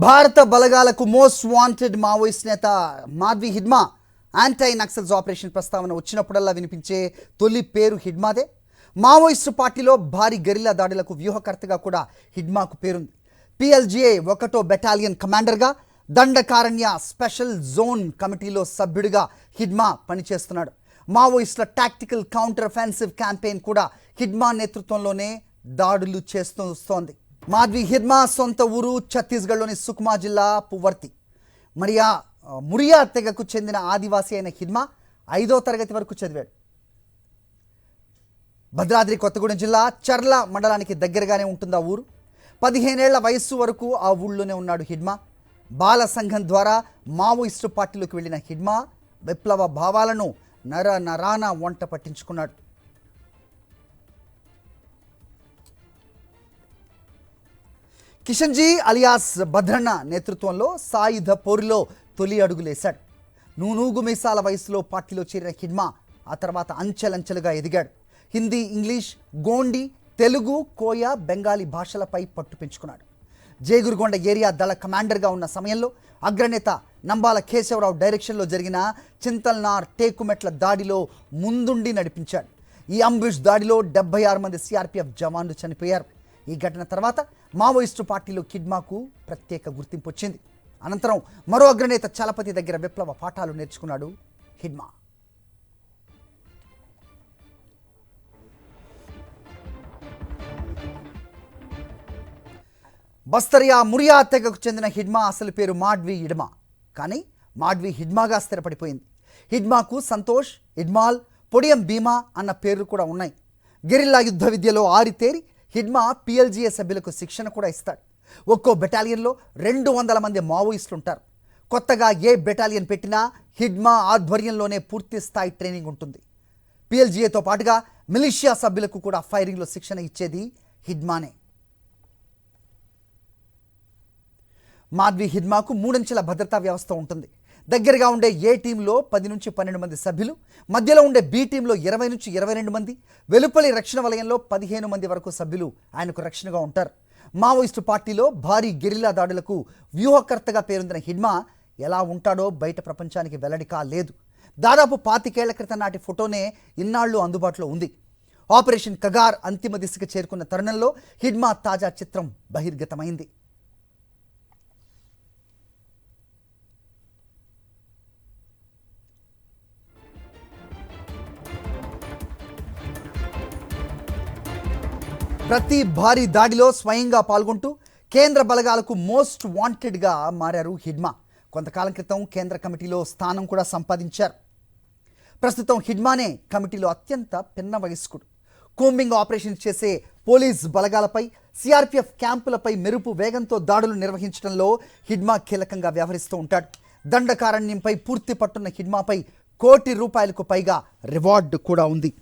భారత బలగాలకు most wanted Maoist నేత Madhavi Hidma anti Naxals operation ప్రస్తావన వచ్చినప్పుడల్లా వినిపించే తొలి పేరు హిడ్మాదే. మావోయిస్టు పార్టీలో భారీ గెరిల్లా దాడులకు వ్యూహకర్తగా కూడా హిడ్మాకు పేరుంది. PLGA 1వ బెటాలియన్ కమాండర్గా, దండకారణ్య స్పెషల్ జోన్ కమిటీలో సభ్యుడిగా హిడ్మా పనిచేస్తున్నాడు. మావోయిస్టుల టాక్టికల్ కౌంటర్ అఫెన్సివ్ క్యాంపెయిన్ కూడా హిడ్మా నేతృత్వంలోనే దాడులు చేస్తూ వస్తోంది. మాధవి హిడ్మా సొంత ఊరు ఛత్తీస్గఢ్లోని సుక్మా జిల్లా పువర్తి. మురియా తెగకు చెందిన ఆదివాసీ అయిన హిడ్మా 5వ తరగతి వరకు చదివాడు. భద్రాద్రి కొత్తగూడెం జిల్లా చర్ల మండలానికి దగ్గరగానే ఉంటుంది ఆ ఊరు. 15 ఏళ్ల వయస్సు వరకు ఆ ఊళ్ళోనే ఉన్నాడు హిడ్మా. బాల సంఘం ద్వారా మావోయిస్టు పార్టీలోకి వెళ్ళిన హిడ్మా విప్లవ భావాలను నరాన వంట పట్టించుకున్నాడు. కిషన్జీ అలియాస్ భద్రన్న నేతృత్వంలో సాయుధ పోరులో తొలి అడుగులేశాడు. నూనూగు మీసాల వయసులో పార్టీలో చేరిన హిడ్మా ఆ తర్వాత అంచెలంచెలుగా ఎదిగాడు. హిందీ, ఇంగ్లీష్, గోండి, తెలుగు, కోయ, బెంగాలీ భాషలపై పట్టు పెంచుకున్నాడు. జేగురుగొండ ఏరియా దళ కమాండర్గా ఉన్న సమయంలో అగ్రనేత నంబాల కేశవరావు డైరెక్షన్లో జరిగిన చింతల్నార్ టేకుమెట్ల దాడిలో ముందుండి నడిపించాడు. ఈ అంబుష్ దాడిలో 76 మంది CRPF జవాన్లు చనిపోయారు. ఈ ఘటన తర్వాత మావోయిస్టు పార్టీలో హిడ్మాకు ప్రత్యేక గుర్తింపు వచ్చింది. అనంతరం మరో అగ్రనేత చలపతి దగ్గర విప్లవ పాఠాలు నేర్చుకున్నాడు హిడ్మా. బస్తరియా మురియా తెగకు చెందిన హిడ్మా అసలు పేరు మాడ్వి హిడ్మా, కానీ మాడ్వి హిడ్మాగా స్థిరపడిపోయింది. హిడ్మాకు సంతోష్, ఇడ్మాల్, పొడియం భీమా అన్న పేర్లు కూడా ఉన్నాయి. గెరిల్లా యుద్ధ విద్యలో ఆరితేరి హిడ్మా PLGA సభ్యులకు శిక్షణ కూడా ఇస్తాడు. ఒక్కో బెటాలియన్లో 200 మంది మావోయిస్టులు ఉంటారు. కొత్తగా ఏ బెటాలియన్ పెట్టినా హిడ్మా ఆధ్వర్యంలోనే పూర్తి స్థాయి ట్రైనింగ్ ఉంటుంది. PLGAతో పాటుగా మిలిషియా సభ్యులకు కూడా ఫైరింగ్లో శిక్షణ ఇచ్చేది హిడ్మానే. మాధవి హిడ్మాకు 3 అంచెల భద్రతా వ్యవస్థ ఉంటుంది. దగ్గరగా ఉండే ఏ టీంలో 10 నుంచి 12 మంది సభ్యులు, మధ్యలో ఉండే B టీంలో 20 నుంచి 22 మంది, వెలుపలి రక్షణ వలయంలో 15 మంది వరకు సభ్యులు ఆయనకు రక్షణగా ఉంటారు. మావోయిస్టు పార్టీలో భారీ గెరిల్లా దాడులకు వ్యూహకర్తగా పేరొందిన హిడ్మా ఎలా ఉంటాడో బయట ప్రపంచానికి వెల్లడి కాలేదు. దాదాపు 25 ఏళ్ల క్రితం నాటి ఫోటోనే ఇన్నాళ్లు అందుబాటులో ఉంది. ఆపరేషన్ కగార్ అంతిమ దిశకు చేరుకున్న తరుణంలో హిడ్మా తాజా చిత్రం బహిర్గతమైంది. ప్రతి భారీ దాడిలో స్వయంగా పాల్గొంటూ కేంద్ర బలగాలకు మోస్ట్ వాంటెడ్గా మారారు హిడ్మా. కొంతకాలం క్రితం కేంద్ర కమిటీలో స్థానం కూడా సంపాదించారు. ప్రస్తుతం హిడ్మానే కమిటీలో అత్యంత పిన్న వయస్కుడు. కూంబింగ్ ఆపరేషన్ చేసే పోలీస్ బలగాలపై, CRPF క్యాంపులపై మెరుపు వేగంతో దాడులు నిర్వహించడంలో హిడ్మా కీలకంగా వ్యవహరిస్తూ ఉంటాడు. దండకారణ్యంపై పూర్తి పట్టున్న హిడ్మాపై ₹1 కోటి పైగా రివార్డు కూడా ఉంది.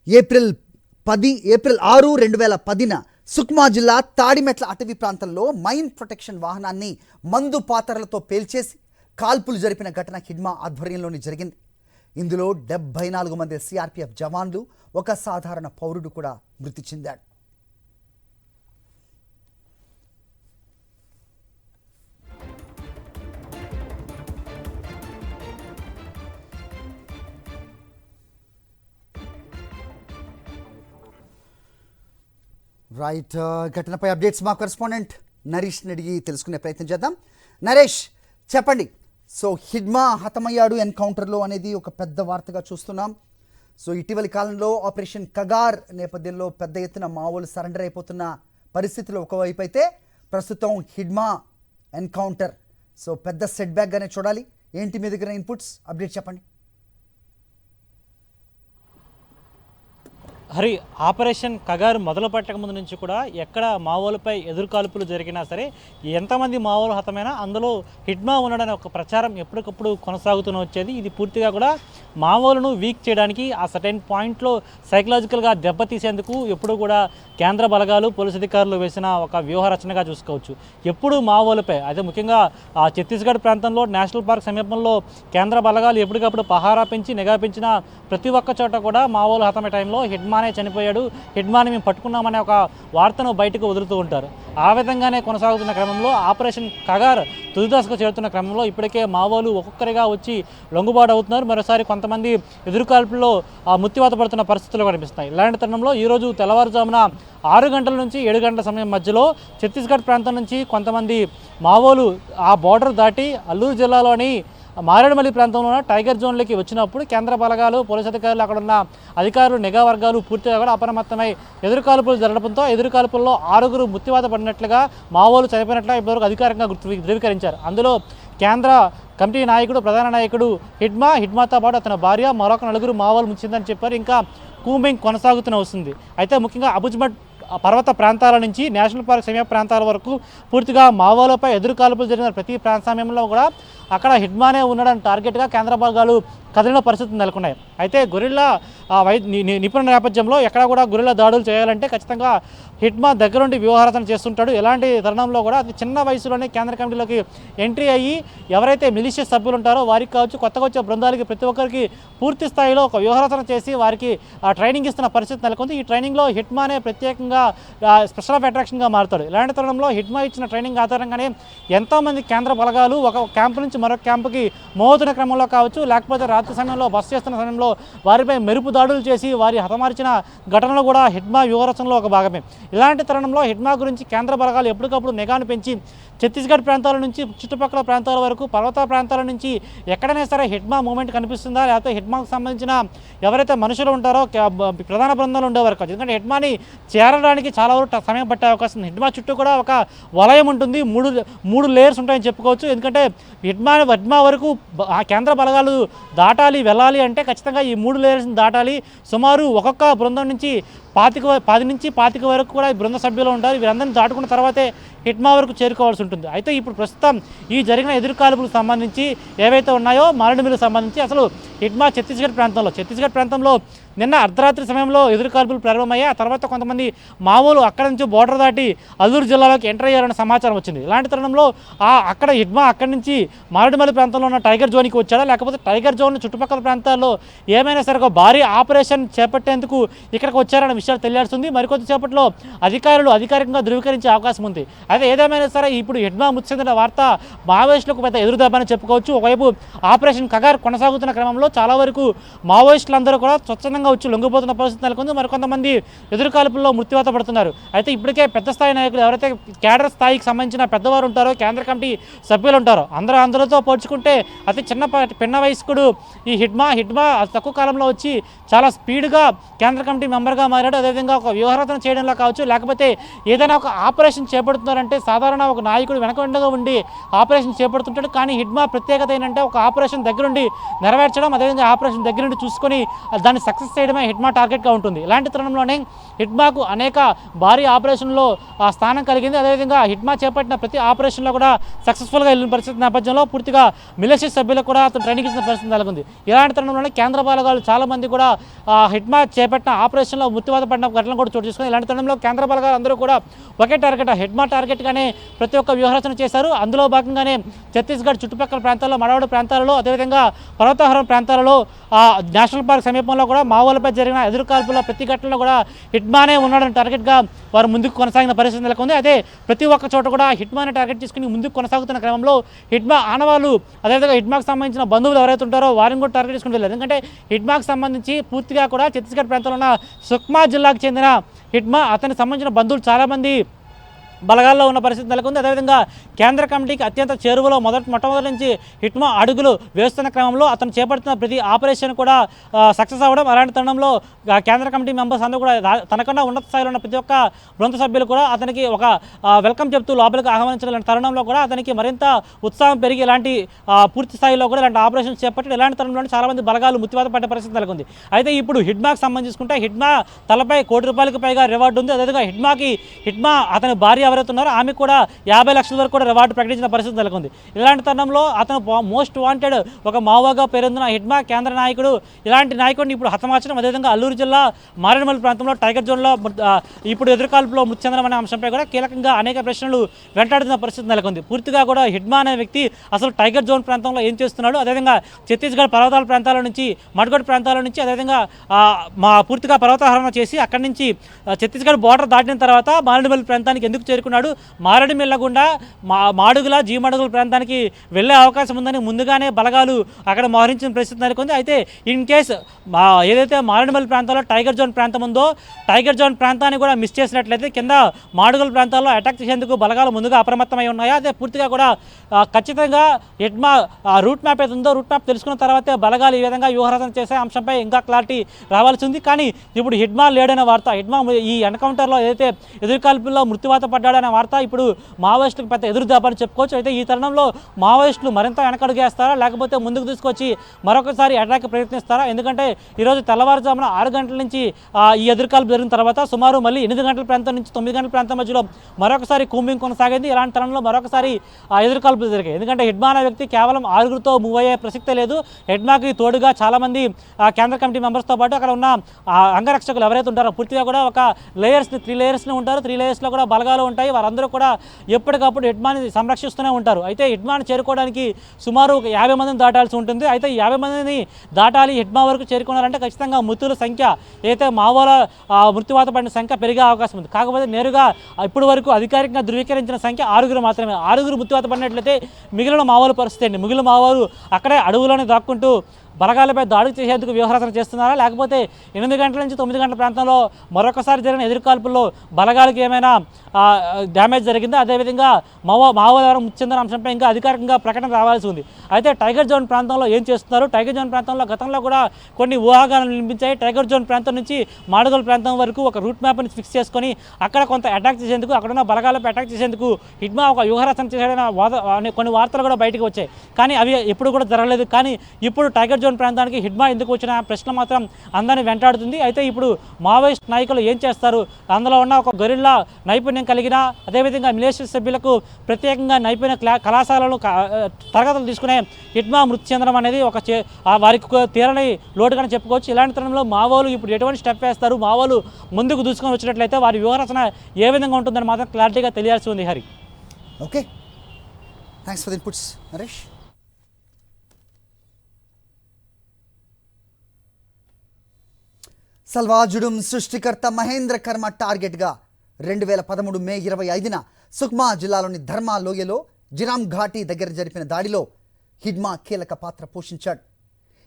ఏప్రిల్ 6, 2010న సుక్మా జిల్లా తాడిమెట్ల అటవీ ప్రాంతంలో మైన్ ప్రొటెక్షన్ వాహనాన్ని మందు పాతరలతో పేల్చేసి కాల్పులు జరిపిన ఘటన హిడ్మా ఆధ్వర్యంలోనే జరిగింది. ఇందులో 74 మంది CRPF జవాన్లు, ఒక సాధారణ పౌరుడు కూడా మృతి చెందాడు. రైట్, ఘటనపై అప్డేట్స్ మా కరెస్పాండెంట్ నరేష్ని అడిగి తెలుసుకునే ప్రయత్నం చేద్దాం. నరేష్, చెప్పండి. సో హిడ్మా హతమయ్యాడు ఎన్కౌంటర్లో అనేది ఒక పెద్ద వార్తగా చూస్తున్నాం. సో ఇటీవలి కాలంలో ఆపరేషన్ కగార్ నేపథ్యంలో పెద్ద ఎత్తున మావోలు సరెండర్ అయిపోతున్న పరిస్థితులు ఒకవైపు అయితే, ప్రస్తుతం హిడ్మా ఎన్కౌంటర్ సో పెద్ద సెట్ బ్యాక్గానే చూడాలి. ఏంటి మీ దగ్గర ఇన్పుట్స్, అప్డేట్ చెప్పండి. హరి ఆపరేషన్ కగారు మొదలు పెట్టక ముందు నుంచి కూడా ఎక్కడ మావోలపై ఎదురుకాల్పులు జరిగినా సరే ఎంతమంది మావోలు హతమైనా అందులో హిడ్మా ఉండడనే ఒక ప్రచారం ఎప్పటికప్పుడు కొనసాగుతూనే వచ్చేది. ఇది పూర్తిగా కూడా మావోలను వీక్ చేయడానికి ఆ సర్టెన్ పాయింట్లో సైకలాజికల్గా దెబ్బతీసేందుకు ఎప్పుడు కూడా కేంద్ర బలగాలు పోలీసు అధికారులు వేసిన ఒక వ్యూహ రచనగా చూసుకోవచ్చు. ఎప్పుడు మావోలపై అదే ముఖ్యంగా ఆ ఛత్తీస్గఢ్ ప్రాంతంలో నేషనల్ పార్క్ సమీపంలో కేంద్ర బలగాలు ఎప్పటికప్పుడు పహారా పెంచి నిఘా పెంచిన ప్రతి ఒక్క చోట కూడా మావోలు హతమే టైంలో హిడ్మానే చనిపోయాడు, హిడ్మాని మేము పట్టుకున్నామనే ఒక వార్తను బయటకు వదులుతూ ఉంటారు. ఆ విధంగానే కొనసాగుతున్న క్రమంలో ఆపరేషన్ కగార్ తుదిదశకు చేరుతున్న క్రమంలో ఇప్పటికే మావోలు ఒక్కొక్కరిగా వచ్చి లొంగుబాటు అవుతున్నారు. మరోసారి కొంతమంది ఎదురుకాల్పుల్లో ముత్తివాత పడుతున్న పరిస్థితులు కనిపిస్తున్నాయి. ఇలాంటి తరుణంలో ఈరోజు తెల్లవారుజామున 6 గంటల నుంచి 7 గంటల సమయం మధ్యలో ఛత్తీస్గఢ్ ప్రాంతం నుంచి కొంతమంది మావోలు ఆ బోర్డర్ దాటి అల్లూరు జిల్లాలోని మారేడుమల్లి ప్రాంతంలో ఉన్న టైగర్ జోన్లోకి వచ్చినప్పుడు కేంద్ర బలగాలు పోలీసు అధికారులు అక్కడ ఉన్న అధికారులు నిఘా వర్గాలు పూర్తిగా కూడా అప్రమత్తమై ఎదురుకాల్పులు జరగడంతో ఎదురుకాల్పుల్లో 6 ముత్తివాత పడినట్లుగా మావోలు చనిపోయినట్లుగా ఇప్పటివరకు అధికారికంగా ధృవీకరించారు. అందులో కేంద్ర కమిటీ నాయకుడు ప్రధాన నాయకుడు హిడ్మాతో పాటు అతని భార్య మరొక 4 మావోలు ముంచిందని చెప్పారు. ఇంకా కూంబింగ్ కొనసాగుతూనే వస్తుంది. అయితే ముఖ్యంగా అబుజ్మట్ పర్వత ప్రాంతాల నుంచి నేషనల్ పార్క్ సమీప ప్రాంతాల వరకు పూర్తిగా మావోలపై ఎదురుకాల్పులు జరిగిన ప్రతి ప్రాంత సమయంలో కూడా అక్కడ హిడ్మానే ఉండడానికి టార్గెట్గా కేంద్ర బలగాలు కదిలిన పరిస్థితులు నెలకొన్నాయి. అయితే గొరిల్లా నిపుణుల నేపథ్యంలో ఎక్కడ కూడా గొరిల్లా దాడులు చేయాలంటే ఖచ్చితంగా హిడ్మా దగ్గరుండి వ్యూహారచన చేస్తుంటాడు. ఎలాంటి తరుణంలో కూడా అతి చిన్న వయసులోనే కేంద్ర కమిటీలోకి ఎంట్రీ అయ్యి ఎవరైతే మిలిషియస్ సభ్యులు ఉంటారో వారికి కావచ్చు, కొత్తగా వచ్చే బృందాలకి ప్రతి ఒక్కరికి పూర్తి స్థాయిలో ఒక వ్యూహారచన చేసి వారికి ట్రైనింగ్ ఇస్తున్న పరిస్థితి నెలకొంది. ఈ ట్రైనింగ్లో హిడ్మానే ప్రత్యేకంగా స్పెషల్ ఆఫ్ అట్రాక్షన్గా మారుతాడు. ఇలాంటి తరుణంలో హిడ్మా ఇచ్చిన ట్రైనింగ్ ఆధారంగానే ఎంతోమంది కేంద్ర బలగాలు ఒక క్యాంపు నుంచి మరొక క్యాంపుకి మోతున్న క్రమంలో కావచ్చు, లేకపోతే రాత్రి సమయంలో బస చేస్తున్న సమయంలో వారిపై మెరుపు దాడులు చేసి వారి హతమార్చిన ఘటనలు కూడా హిడ్మా వ్యూహరచనలో ఒక భాగమే. ఇలాంటి తరుణంలో హిడ్మా గురించి కేంద్ర బలగాలు ఎప్పటికప్పుడు నిఘాను పెంచి ఛత్తీస్గఢ్ ప్రాంతాల నుంచి చుట్టుపక్కల ప్రాంతాల వరకు పర్వత ప్రాంతాల నుంచి ఎక్కడైనా సరే హిడ్మా మూమెంట్ కనిపిస్తుందా, లేకపోతే హిడ్మాకు సంబంధించిన ఎవరైతే మనుషులు ఉంటారో ప్రధాన బృందాలు ఉండేవారు కాదు. ఎందుకంటే హిడ్మాని చేరడానికి చాలా వరకు సమయం పట్టే అవకాశం ఉంది. హిడ్మా చుట్టూ కూడా ఒక వలయం ఉంటుంది, మూడు లేయర్స్ ఉంటాయని చెప్పుకోవచ్చు. ఎందుకంటే హిడ్మా వరకు కేంద్ర బలగాలు దాటాలి వెళ్ళాలి అంటే ఖచ్చితంగా ఈ 3 లేయర్స్ని దాటాలి. సుమారు ఒక్కొక్క బృందం నుంచి 10 నుంచి 25 వరకు కూడా ఈ బృంద సభ్యులు ఉంటారు. వీరందరినీ దాటుకున్న తర్వాతే హిడ్మా వరకు చేరుకోవాల్సి ఉంటుంది. అయితే ఇప్పుడు ప్రస్తుతం ఈ జరిగిన ఎదురుకాల్పులకు సంబంధించి ఏవైతే ఉన్నాయో మారేడుమిల్లికి సంబంధించి అసలు హిడ్మా ఛత్తీస్గఢ్ ప్రాంతంలో నిన్న అర్ధరాత్రి సమయంలో ఎదురుకాల్పులు ప్రారంభమయ్యాయి. ఆ తర్వాత కొంతమంది మావోలు అక్కడ నుంచి బోర్డర్ దాటి అల్లూరు జిల్లాలోకి ఎంటర్ అయ్యారన్న సమాచారం వచ్చింది. ఇలాంటి తరుణంలో అక్కడ హిడ్మా అక్కడి నుంచి మారేడుమల్లి ప్రాంతంలో ఉన్న టైగర్ జోన్కి వచ్చాడా, లేకపోతే టైగర్ జోన్ చుట్టుపక్కల ప్రాంతాల్లో ఏమైనా సరే ఒక భారీ ఆపరేషన్ చేపట్టేందుకు ఇక్కడికి వచ్చారన్న విషయాలు తెలియాల్సింది. మరికొద్ది సేపట్లో అధికారులు అధికారికంగా ధృవీకరించే అవకాశం ఉంది. అయితే ఏదేమైనా సరే ఇప్పుడు హిడ్మా మృతి చెందిన వార్త మావోయిస్టులకు పెద్ద ఎదురుదెబ్బని చెప్పుకోవచ్చు. ఒకవైపు ఆపరేషన్ కగార్ కొనసాగుతున్న క్రమంలో చాలా వరకు మావోయిస్టులందరూ కూడా స్వచ్ఛందంగా వచ్చి లొంగిపోతున్న పరిస్థితి నెలకొంది. మరికొంతమంది ఎదురుకాల్పుల్లో మృత్యువాత పడుతున్నారు. అయితే ఇప్పటికే పెద్ద స్థాయి నాయకులు ఎవరైతే కేడర్ స్థాయికి సంబంధించిన పెద్దవారు ఉంటారో, కేంద్ర కమిటీ సభ్యులు ఉంటారో అందరితో పోల్చుకుంటే అతి పిన్న వయస్కుడు ఈ హిడ్మా అతి తక్కువ కాలంలో వచ్చి చాలా స్పీడ్గా కేంద్ర కమిటీ మెంబర్గా మారాడు. అదేవిధంగా ఒక వ్యూహరచన చేయడంలో కావచ్చు, లేకపోతే ఏదైనా ఒక ఆపరేషన్ చేపడుతున్నారంటే సాధారణ ఒక నాయకుడు వెనకండగా ఉండి ఆపరేషన్ చేపడుతుంటాడు. కానీ హిడ్మా ప్రత్యేకత ఏంటంటే ఒక ఆపరేషన్ దగ్గరుండి నెరవేర్చడం, అదేవిధంగా ఆపరేషన్ దగ్గరుండి చూసుకొని దాన్ని సక్సెస్ చేయడమే హిడ్మా టార్గెట్గా ఉంటుంది. ఇలాంటి తరుణంలోనే హిడ్మాకు అనేక భారీ ఆపరేషన్లో స్థానం కలిగింది. అదేవిధంగా హిడ్మా చేపట్టిన ప్రతి ఆపరేషన్లో కూడా సక్సెస్ఫుల్గా వెళ్ళిన పరిస్థితి నేపథ్యంలో పూర్తిగా మిలిషియస్ సభ్యులకు కూడా అతను ట్రైనింగ్ ఇచ్చిన పరిస్థితి నెలకొంది. ఇలాంటి తరుణంలోనే కేంద్ర బలగాలు చాలామంది కూడా హిడ్మా చేపట్టిన ఆపరేషన్లో మృత్యువాత పడిన ఘటనలు కూడా చోటు చేసుకుని ఇలాంటి తరుణంలో కేంద్ర బలగాలు అందరూ కూడా ఒకే టార్గెట్ హిడ్మా టార్గెట్గానే ప్రతి ఒక్క వ్యూహరచన చేశారు. అందులో భాగంగానే ఛత్తీస్గఢ్ చుట్టుపక్కల ప్రాంతాల్లో మడవాడు ప్రాంతాలలో, అదేవిధంగా పర్వతాహారం ప్రాంతాలలో నేషనల్ పార్క్ సమీపంలో కూడా మావోలపై జరిగిన ఎదురుకాల్పుల ప్రతి ఘటనలో కూడా హిడ్మానే ఉన్నాడని టార్గెట్గా వారు ముందుకు కొనసాగిన పరిస్థితి నెలకొంది. అదే ప్రతి ఒక్క చోట కూడా హిడ్మానే టార్గెట్ చేసుకుని ముందుకు కొనసాగుతున్న క్రమంలో హిడ్మా ఆనవాళ్ళు, అదేవిధంగా హిడ్మాకు సంబంధించిన బంధువులు ఎవరైతే ఉంటారో వారిని కూడా టార్గెట్ చేసుకుని వెళ్ళారు. ఎందుకంటే హిడ్మాకు సంబంధించి పూర్తిగా కూడా ఛత్తీస్గఢ్ ప్రాంతంలో ఉన్న సుక్మా జిల్లాకు చెందిన హిడ్మా, అతనికి సంబంధించిన బంధువులు చాలామంది బలగాల్లో ఉన్న పరిస్థితి నెలకొంది. అదేవిధంగా కేంద్ర కమిటీకి అత్యంత చేరువలో మొట్టమొదటి నుంచి హిట్మా అడుగులు వేస్తున్న క్రమంలో అతను చేపడుతున్న ప్రతి ఆపరేషన్ కూడా సక్సెస్ అవ్వడం. అలాంటి తరుణంలో కేంద్ర కమిటీ మెంబర్స్ అందరూ కూడా తనకన్నా ఉన్నత స్థాయిలో ఉన్న ప్రతి ఒక్క బృంద సభ్యులు కూడా అతనికి ఒక వెల్కమ్ చెప్తూ లోపలికి ఆహ్వానించిన తరుణంలో కూడా అతనికి మరింత ఉత్సాహం పెరిగి ఇలాంటి పూర్తి స్థాయిలో కూడా ఇలాంటి ఆపరేషన్స్ చేపట్టి ఇలాంటి తరుణంలో చాలామంది బలగాలు ముత్తివాత పడ్డ పరిస్థితి నెలకొంది. అయితే ఇప్పుడు హిడ్మాకి సంబంధించుకుంటే హిడ్మా తలపై ₹1,00,00,000 పైగా రివార్డు ఉంది. అదేవిధంగా హిడ్మా అతని భార్య ఎవరైతే ఉన్నారో ఆమె కూడా 50 లక్షల వరకు కూడా రివార్డు ప్రకటించిన పరిస్థితి నెలకొంది. ఇలాంటి తరుణంలో అతను మోస్ట్ వాంటెడ్ ఒక మావోగా పేరొందిన హిడ్మా కేంద్ర నాయకుడు. ఇలాంటి నాయకుడిని ఇప్పుడు హతమార్చడం, అదేవిధంగా అల్లూరు జిల్లా మారేడుమల్లి ప్రాంతంలో టైగర్ జోన్లో ఇప్పుడు ఎదురుకాల్పులో మృతి చెందడం అనే అంశంపై కూడా కీలకంగా అనేక ప్రశ్నలు వెంటాడుతున్న పరిస్థితి నెలకొంది. పూర్తిగా కూడా హిడ్మా అనే వ్యక్తి అసలు టైగర్ జోన్ ప్రాంతంలో ఏం చేస్తున్నాడు, అదేవిధంగా ఛత్తీస్గఢ్ పర్వతాల ప్రాంతాల నుంచి మడ్గఢ్ ప్రాంతాల నుంచి అదేవిధంగా పూర్తిగా పర్వతారోహణ చేసి అక్కడి నుంచి ఛత్తీస్గఢ్ బోర్డర్ దాటిన తర్వాత మారేడుమల్లి ప్రాంతానికి ఎందుకు చేరుకున్నాడు, మారేడుమిల్ల గుండా మాడుగుల జీమడుగుల ప్రాంతానికి వెళ్ళే అవకాశం ఉందని ముందుగానే బలగాలు అక్కడ మోహరించిన పరిస్థితి నెలకొంది. అయితే ఇన్ కేస్ ఏదైతే మారేడుమల్లి ప్రాంతంలో టైగర్ జోన్ ప్రాంతం ఉందో టైగర్ జోన్ ప్రాంతాన్ని కూడా మిస్ చేసినట్లయితే కింద మాడుగుల ప్రాంతాల్లో అటాక్ చేసేందుకు బలగాలు ముందుగా అప్రమత్తమై ఉన్నాయా, అదే పూర్తిగా కూడా ఖచ్చితంగా హిడ్మా రూట్ మ్యాప్ ఏది ఉందో రూట్ మ్యాప్ తెలుసుకున్న తర్వాతే బలగాలు ఈ విధంగా వ్యూహరచన చేసే అంశంపై ఇంకా క్లారిటీ రావాల్సి ఉంది. కానీ ఇప్పుడు హిడ్మా లేడనే వార్త, హిడ్మా ఈ ఎన్కౌంటర్లో ఏదైతే ఎదురుకాల్పుల్లో మృత్యువాత పడ్డాడనే వార్త ఇప్పుడు మావోయిస్టులకు పెద్ద ఎదురు దెబ్బని చెప్పుకోవచ్చు. అయితే ఈ తరుణంలో మావోయిస్టులు మరింత వెనకడుగేస్తారా లేకపోతే ముందుకు తీసుకొచ్చి మరొకసారి అటాక్ ప్రయత్నిస్తారా? ఎందుకంటే ఈరోజు తెల్లవారుజామున 6 గంటల నుంచి ఈ ఎదురుకాల్పు జరిగిన తర్వాత సుమారు మళ్ళీ 8 గంటల ప్రాంతం నుంచి 9 గంటల ప్రాంతం మధ్యలో మరొకసారి కూంబింగ్ కొనసాగింది. ఇలాంటి తరుణంలో మరొకసారి ఎదురుకాల్పులు జరిగాయి. ఎందుకంటే హిడ్మా అనే వ్యక్తి కేవలం 6గురితో మూవ్ అయ్యే ప్రసక్తే లేదు. హిడ్మాకి తోడుగా చాలామంది కేంద్ర కమిటీ మెంబర్స్తో పాటు అక్కడ ఉన్న అంగరక్షకులు ఎవరైతే ఉంటారో పూర్తిగా కూడా ఒక 3 లేయర్స్ని ఉంటారు. 3 లేయర్స్లో కూడా బలగాలు ఉంటాయి. వారందరూ కూడా ఎప్పటికప్పుడు హిడ్మాని సంరక్షిస్తూనే ఉంటారు. అయితే హిడ్మాని చేరుకోవడానికి సుమారు 50 మందిని దాటాల్సి ఉంటుంది. అయితే ఈ 50 మందిని దాటాలి హిడ్మా వరకు చేరుకున్నారంటే ఖచ్చితంగా మృతుల సంఖ్య ఏదైతే మావోల మృత్యువాత పడిన సంఖ్య పెరిగే అవకాశం ఉంది. కాకపోతే నేరుగా ఇప్పటి వరకు అధికారికంగా ధృవీకరించిన సంఖ్య 6 మాత్రమే. 6 మృత్యువాత పడినట్లయితే మిగిలిన మావోల పరిస్థితి అండి. మిగిలిన మావోలు అక్కడే అడవులోనే దాక్కుంటూ బలగాలపై దాడులు చేసేందుకు వ్యూహరచన చేస్తున్నారా లేకపోతే 8 గంటల నుంచి 9 గంటల ప్రాంతంలో మరొకసారి జరిగిన ఎదురుకాల్పుల్లో బలగాలకు ఏమైనా డ్యామేజ్ జరిగిందా, అదేవిధంగా మావోలు ఎవరు మృతి చెందిన అంశంపై ఇంకా అధికారికంగా ప్రకటన రావాల్సి ఉంది. అయితే టైగర్ జోన్ ప్రాంతంలో ఏం చేస్తున్నారు, టైగర్ జోన్ ప్రాంతంలో గతంలో కూడా కొన్ని ఊహాగానాలు వినిపించాయి. టైగర్ జోన్ ప్రాంతం నుంచి మాడుగుల ప్రాంతం వరకు ఒక రూట్ మ్యాప్ని ఫిక్స్ చేసుకొని అక్కడ కొంత అటాక్ చేసేందుకు అక్కడున్న బలగాలపై అటాక్ చేసేందుకు హిడ్మా ఒక వ్యూహరచన చేసేయడం కొన్ని వార్తలు కూడా బయటకు వచ్చాయి. కానీ అవి ఎప్పుడు కూడా జరగలేదు. కానీ ఇప్పుడు టైగర్ జోన్ ప్రాంతానికి హిడ్మా ఎందుకు వచ్చిన ప్రశ్న మాత్రం అందరినీ వెంటాడుతుంది. అయితే ఇప్పుడు మావోయిస్ట్ నాయకులు ఏం చేస్తారు, అందులో ఉన్న ఒక గొరిల్లా నైపుణ్యం కలిగిన అదేవిధంగా మిలిషియా సభ్యులకు ప్రత్యేకంగా నైపుణ్య కళాశాలలు తరగతులు తీసుకునే హిడ్మా మృతి చెందడం అనేది ఒక వారికి తీరని లోటుగానే చెప్పుకోవచ్చు. ఇలాంటి తరుణంలో మావోలు ఇప్పుడు ఎటువంటి స్టెప్ వేస్తారు, మావోలు ముందుకు దూసుకొని వచ్చినట్లయితే వారి వ్యూహరచన ఏ విధంగా ఉంటుందని మాత్రం క్లారిటీగా తెలియాల్సి ఉంది. Hari, okay, thanks for the inputs Naresh. Salwa Judum సృష్టికర్త మహేంద్ర కర్మ టార్గెట్గా 2013 మే 25న సుక్మా జిల్లాలోని ధర్మా లోయలో జిరామ్ ఘాటీ దగ్గర జరిపిన దాడిలో హిడ్మా కీలక పాత్ర పోషించాడు.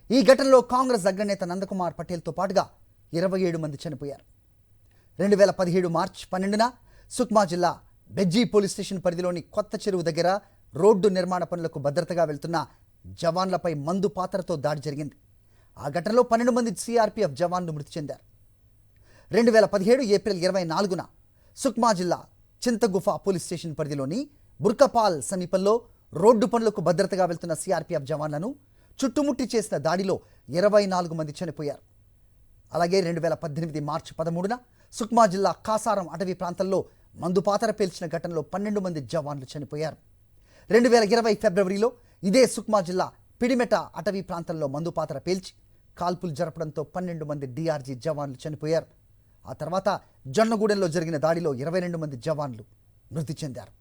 ఈ ఘటనలో కాంగ్రెస్ అగ్రనేత నందకుమార్ పటేల్తో పాటుగా 27 మంది చనిపోయారు. 2017 మార్చి 12న సుక్మా జిల్లా బెజ్జీ పోలీస్ స్టేషన్ పరిధిలోని కొత్త చెరువు దగ్గర రోడ్డు నిర్మాణ పనులకు భద్రతగా వెళ్తున్న జవాన్లపై మందు పాత్రతో దాడి జరిగింది. ఆ ఘటనలో 12 మంది సిఆర్పిఎఫ్ జవాన్లు మృతి చెందారు. 2017 ఏప్రిల్ 24న సుక్మా జిల్లా చింతగుఫా పోలీస్ స్టేషన్ పరిధిలోని బుర్కపాల్ సమీపంలో రోడ్డు పనులకు భద్రతగా వెళ్తున్న సిఆర్పిఎఫ్ జవాన్లను చుట్టుముట్టి చేసిన దాడిలో 24 మంది చనిపోయారు. అలాగే 2018 మార్చి 13న సుక్మా జిల్లా కాసారం అటవీ ప్రాంతంలో మందుపాతర పేల్చిన ఘటనలో 12 మంది జవాన్లు చనిపోయారు. 2020 ఫిబ్రవరిలో ఇదే సుక్మా జిల్లా పిడిమెట అటవీ ప్రాంతంలో మందుపాతర పేల్చి కాల్పులు జరపడంతో 12 మంది డిఆర్జీ జవాన్లు చనిపోయారు. ఆ తర్వాత జొన్నగూడెంలో జరిగిన దాడిలో 22 మంది జవాన్లు మృతి చెందారు.